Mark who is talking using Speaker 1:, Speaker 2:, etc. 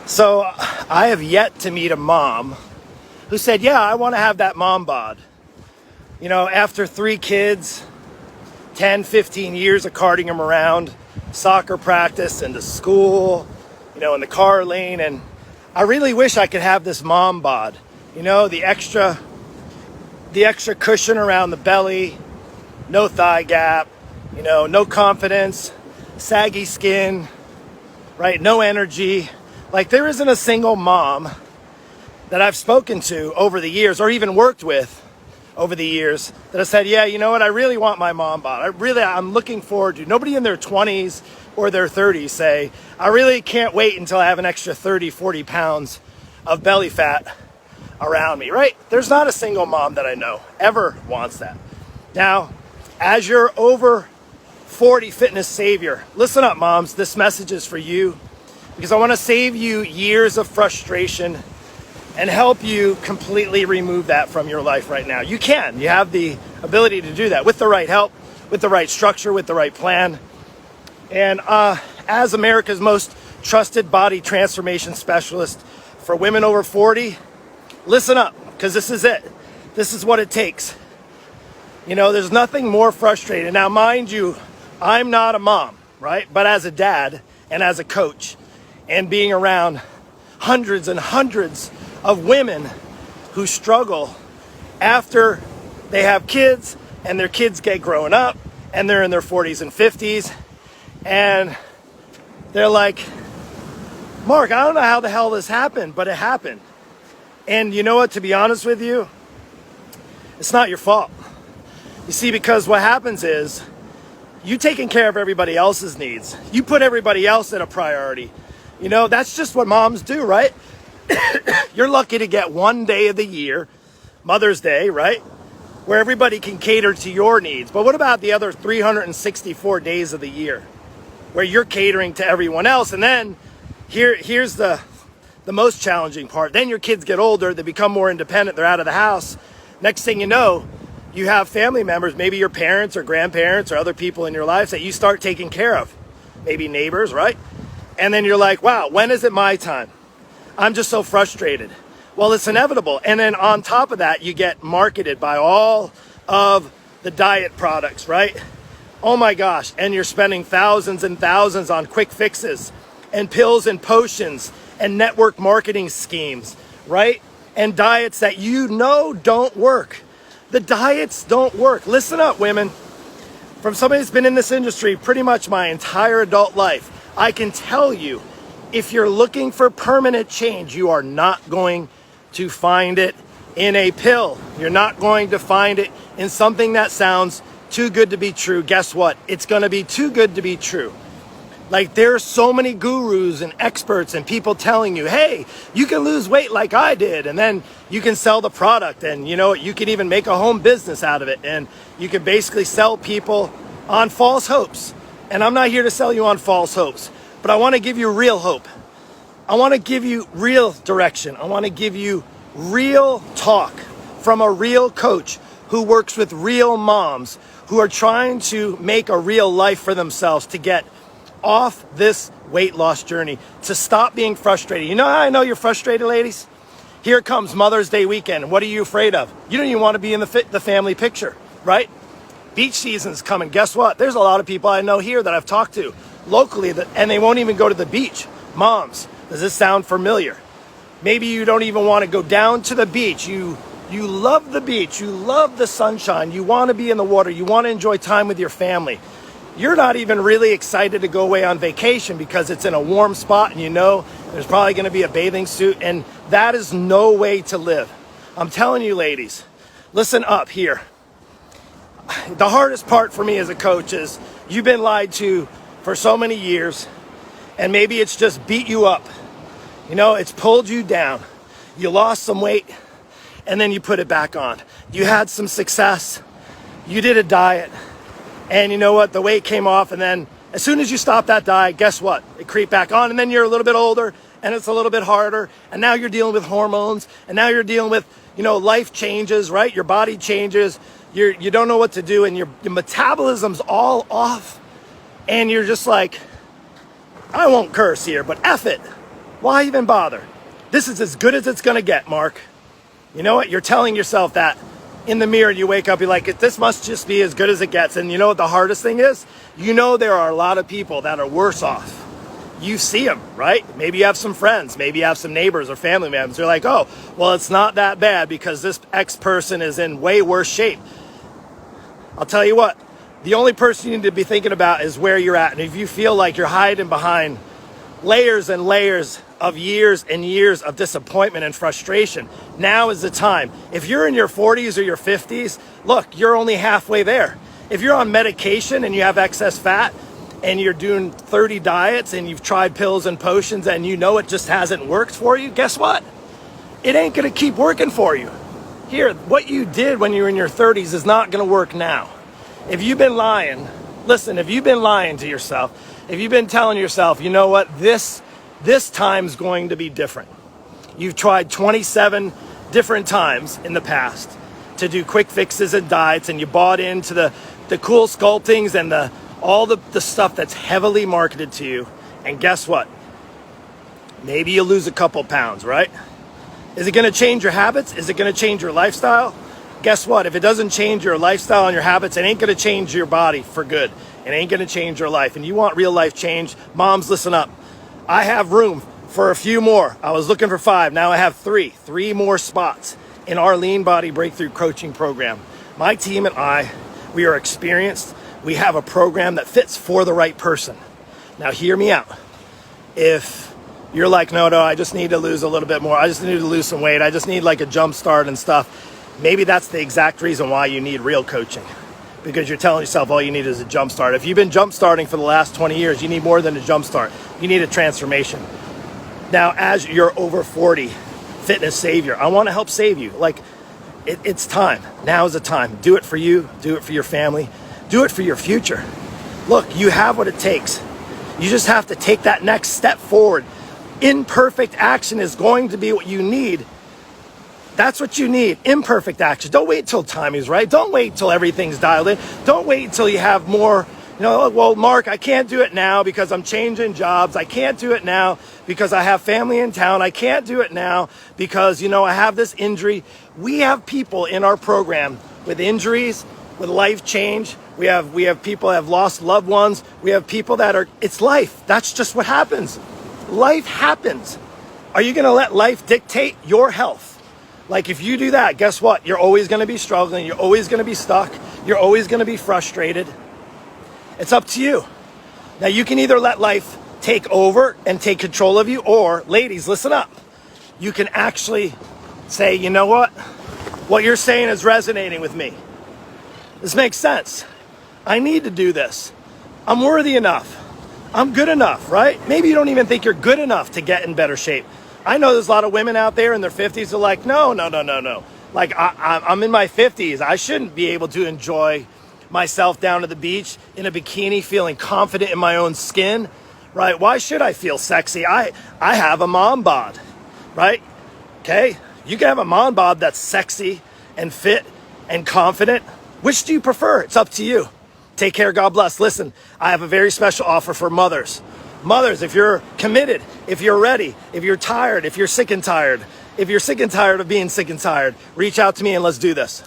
Speaker 1: So I have yet to meet a mom who said, yeah, I want to have that mom bod. You know, after 3 kids, 10, 15 years of carting them around, soccer practice and to school, you know, in the car lane. And I really wish I could have this mom bod, you know, the extra cushion around the belly, no thigh gap, you know, no confidence, saggy skin, right? No energy. Like there isn't a single mom that I've spoken to over the years or even worked with over the years that have said, yeah, you know what, I really want my mom bod. I'm looking forward to. Nobody in their 20s or their 30s say, I really can't wait until I have an extra 30, 40 pounds of belly fat around me, right? There's not a single mom that I know ever wants that. Now, as your over 40 fitness savior, listen up, moms, this message is for you because I want to save you years of frustration and help you completely remove that from your life right now. You can. You have the ability to do that with the right help, with the right structure, with the right plan. And as America's most trusted body transformation specialist for women over 40, listen up, because this is it. This is what it takes. You know, there's nothing more frustrating. Now, mind you, I'm not a mom, right? But as a dad and as a coach and being around hundreds and hundreds of women who struggle after they have kids and their kids get grown up and they're in their 40s and 50s and they're like, Mark, I don't know how the hell this happened, but it happened. And you know what, to be honest with you, it's not your fault. You see, because what happens is you taking care of everybody else's needs. You put everybody else in a priority. You know, that's just what moms do, right? You're lucky to get one day of the year, Mother's Day, right? Where everybody can cater to your needs. But what about the other 364 days of the year where you're catering to everyone else? And then here's the most challenging part. Then your kids get older, they become more independent, they're out of the house. Next thing you know, you have family members, maybe your parents or grandparents or other people in your lives that you start taking care of. Maybe neighbors, right? And then you're like, wow, when is it my time? I'm just so frustrated. Well, it's inevitable. And then on top of that, you get marketed by all of the diet products, right? Oh my gosh. And you're spending thousands and thousands on quick fixes and pills and potions and network marketing schemes, right? And diets that you know don't work. The diets don't work. Listen up, women. From somebody that's been in this industry pretty much my entire adult life, I can tell you, if you're looking for permanent change, you are not going to find it in a pill. You're not going to find it in something that sounds too good to be true. Guess what? It's going to be too good to be true. Like there are so many gurus and experts and people telling you, hey, you can lose weight like I did. And then you can sell the product and you know, you can even make a home business out of it. And you can basically sell people on false hopes. And I'm not here to sell you on false hopes, but I want to give you real hope. I want to give you real direction. I want to give you real talk from a real coach who works with real moms who are trying to make a real life for themselves to get off this weight loss journey, to stop being frustrated. You know how I know you're frustrated, ladies? Here comes Mother's Day weekend. What are you afraid of? You don't even want to be in the family picture, right? Beach season's coming. Guess what? There's a lot of people I know here that I've talked to locally and they won't even go to the beach. Moms, does this sound familiar? Maybe you don't even want to go down to the beach. You love the beach. You love the sunshine. You want to be in the water. You want to enjoy time with your family. You're not even really excited to go away on vacation because it's in a warm spot and you know there's probably going to be a bathing suit, and that is no way to live. I'm telling you, ladies, listen up here. The hardest part for me as a coach is you've been lied to for so many years, and maybe it's just beat you up. You know, it's pulled you down. You lost some weight and then you put it back on. You had some success. You did a diet. And you know what? The weight came off, and then as soon as you stop that diet, guess what? It creeped back on, and then you're a little bit older, and it's a little bit harder, and now you're dealing with hormones, and now you're dealing with, you know, life changes, right? Your body changes. You don't know what to do, and your metabolism's all off, and you're just like, I won't curse here, but F it. Why even bother? This is as good as it's gonna get, Mark. You know what? You're telling yourself that in the mirror. You wake up, you're like, this must just be as good as it gets. And you know what the hardest thing is? You know there are a lot of people that are worse off. You see them, right? Maybe you have some friends, maybe you have some neighbors or family members. They're like, oh, well, it's not that bad because this X person is in way worse shape. I'll tell you what, the only person you need to be thinking about is where you're at. And if you feel like you're hiding behind layers and layers of years and years of disappointment and frustration, now is the time. If you're in your 40s or your 50s, look, you're only halfway there. If you're on medication and you have excess fat and you're doing 30 diets and you've tried pills and potions and you know it just hasn't worked for you, guess what? It ain't gonna keep working for you. Here, what you did when you were in your 30s is not gonna work now. If you've been lying, listen, if you've been lying to yourself, if you've been telling yourself, you know what, this time's going to be different. You've tried 27 different times in the past to do quick fixes and diets, and you bought into the cool sculptings and all the stuff that's heavily marketed to you. And guess what? Maybe you lose a couple pounds, right? Is it gonna change your habits? Is it gonna change your lifestyle? Guess what? If it doesn't change your lifestyle and your habits, it ain't gonna change your body for good. It ain't gonna change your life. And you want real life change? Moms, listen up. I have room for a few more. I was looking for 5, now I have 3 more spots in our Lean Body Breakthrough Coaching Program. My team and I, we are experienced. We have a program that fits for the right person. Now hear me out. If you're like, no, I just need to lose a little bit more. I just need to lose some weight. I just need like a jump start and stuff. Maybe that's the exact reason why you need real coaching. Because you're telling yourself all you need is a jump start. If you've been jump starting for the last 20 years, you need more than a jump start. You need a transformation. Now, as you're over 40, fitness savior, I want to help save you. Like, it's time. Now is the time. Do it for you. Do it for your family. Do it for your future. Look, you have what it takes. You just have to take that next step forward. Imperfect action is going to be what you need. That's what you need, imperfect action. Don't wait till timing's right. Don't wait till everything's dialed in. Don't wait until you have more, well, Mark, I can't do it now because I'm changing jobs. I can't do it now because I have family in town. I can't do it now because, I have this injury. We have people in our program with injuries, with life change. We have people that have lost loved ones. We have people it's life. That's just what happens. Life happens. Are you gonna let life dictate your health? Like if you do that, guess what? You're always gonna be struggling. You're always gonna be stuck. You're always gonna be frustrated. It's up to you. Now you can either let life take over and take control of you, or ladies, listen up. You can actually say, you know what you're saying is resonating with me. This makes sense. I need to do this. I'm worthy enough. I'm good enough, right? Maybe you don't even think you're good enough to get in better shape. I know there's a lot of women out there in their 50s who are like, no. Like, I'm in my 50s. I shouldn't be able to enjoy myself down to the beach in a bikini, feeling confident in my own skin, right? Why should I feel sexy? I have a mom bod, right? Okay? You can have a mom bod that's sexy and fit and confident. Which do you prefer? It's up to you. Take care. God bless. Listen, I have a very special offer for mothers. Mothers, if you're committed, if you're ready, if you're tired, if you're sick and tired of being sick and tired, reach out to me and let's do this.